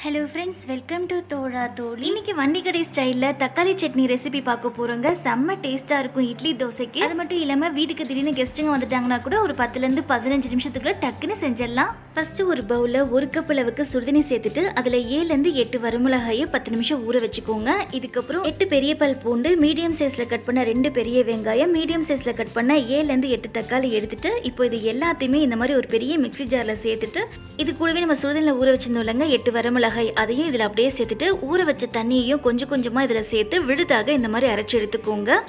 Hello friends, welcome to தோழா தோழி. இன்னைக்கு வண்டிக்கடை ஸ்டைலில் தக்காளி சட்னி ரெசிபி பார்க்க போகிறோங்க. செம்ம டேஸ்ட்டாக இருக்கும் இட்லி தோசைக்கு. அது மட்டும் இல்லாமல் வீட்டுக்கு திடீர்னு கெஸ்ட்டுங்க வந்துட்டாங்கன்னா கூட ஒரு 10லேருந்து 15 நிமிஷத்துக்குள்ள டக்குன்னு செஞ்சிடலாம். ஃபர்ஸ்ட் ஒரு பவுலில் 1 கப் அளவுக்கு சுடுதண்ணி சேர்த்துட்டு அதில் 7லேருந்து 8 வரமிளகாயை 10 நிமிஷம் ஊற வச்சுக்கோங்க. இதுக்கப்புறம் 8 பெரிய பல் பூண்டு, மீடியம் சைஸில் கட் பண்ண 2 பெரிய வெங்காயம், மீடியம் சைஸில் கட் பண்ண 7லேருந்து 8 தக்காளி எடுத்துட்டு இப்போ இது எல்லாத்தையுமே இந்த மாதிரி ஒரு பெரிய மிக்ஸி ஜாரில் சேர்த்துட்டு இது கூடவே நம்ம சுடுதண்ணில் ஊற வச்சிருந்தோம் இல்லைங்க 8 வரமிளகாய், அதையும் இதில் அப்படியே சேர்த்துட்டு ஊற வச்ச தண்ணியையும் கொஞ்சம் கொஞ்சமாக இதில் சேர்த்து விழுதாக இந்த மாதிரி அரைச்சி எடுத்துக்கோங்க.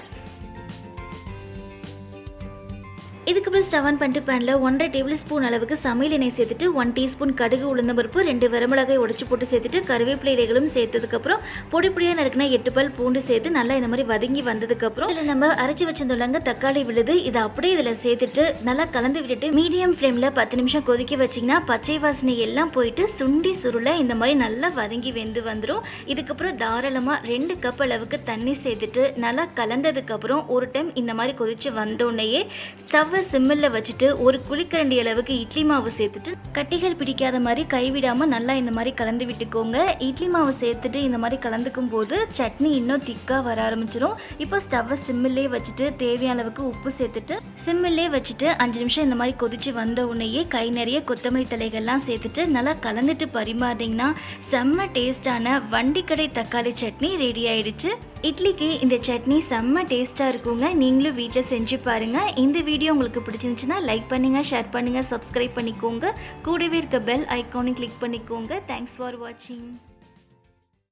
இதுக்கப்புறம் ஸ்டவ் ஆன் பண்ணிட்டு பேனில் 1.5 டேபிள் ஸ்பூன் அளவுக்கு சமையல் எண்ணெய் சேர்த்துட்டு 1 டீஸ்பூன் கடுகு, உளுந்தம்பருப்பு, 2 வரமிளகாய் உடச்சி போட்டு சேர்த்துட்டு கருவேப்பிலை இலைகளும் சேர்த்ததுக்கப்புறம் பொடி பொடியாக நறுக்கினா 8 பல் பூண்டு சேர்த்து நல்லா இந்த மாதிரி வதங்கி வந்ததுக்கப்புறம் இதில் நம்ம அரைச்சி வச்சிருந்தோம்லங்க தக்காளி விழுது, இதை அப்படியே இதில் சேர்த்துட்டு நல்லா கலந்து விட்டுட்டு மீடியம் ஃப்ளேமில் 10 நிமிஷம் கொதிக்க வச்சிங்கன்னா பச்சை வாசனை எல்லாம் போயிட்டு சுண்டி சுருளை இந்த மாதிரி நல்லா வதங்கி வெந்து வந்துடும். இதுக்கப்புறம் தாராளமாக 2 கப் அளவுக்கு தண்ணி சேர்த்துட்டு நல்லா கலந்ததுக்கப்புறம் ஒரு டைம் இந்த மாதிரி கொதிச்சு வந்தோடனேயே ஸ்டவ் சிம்மில் வச்சுட்டு ஒரு குழிக்கரண்டி அளவுக்கு இட்லி மாவு சேர்த்துட்டு கட்டிகள் பிடிக்காத மாதிரி கைவிடாமல் நல்லா இந்த மாதிரி கலந்து விட்டுக்கோங்க. இட்லி மாவு சேர்த்துட்டு இந்த மாதிரி கலந்துக்கும் போது சட்னி இன்னும் திக்காக வர ஆரம்பிச்சிடும். இப்போ ஸ்டவ்வை சிம்மிலே வச்சுட்டு தேவையான அளவுக்கு உப்பு சேர்த்துட்டு சிம்மிலே வச்சுட்டு 5 நிமிஷம் இந்த மாதிரி கொதிச்சு வந்த உடனேயே கை நிறைய கொத்தமல்லி தலைகள்லாம் சேர்த்துட்டு நல்லா கலந்துட்டு பரிமாறிங்கன்னா செம்ம டேஸ்டான வண்டிக்கடை தக்காளி சட்னி ரெடி ஆயிடுச்சு. இட்லிக்கு இந்த சட்னி செம்ம டேஸ்ட்டாக இருக்குங்க. நீங்களும் வீட்டில் செஞ்சு பாருங்கள். இந்த வீடியோ உங்களுக்கு பிடிச்சிருந்துச்சுன்னா லைக் பண்ணுங்கள், ஷேர் பண்ணுங்கள், சப்ஸ்கிரைப் பண்ணிக்கோங்க. கூடவே இருக்க பெல் ஐக்கானை கிளிக் பண்ணிக்கோங்க. தேங்க்ஸ் ஃபார் வாட்சிங்.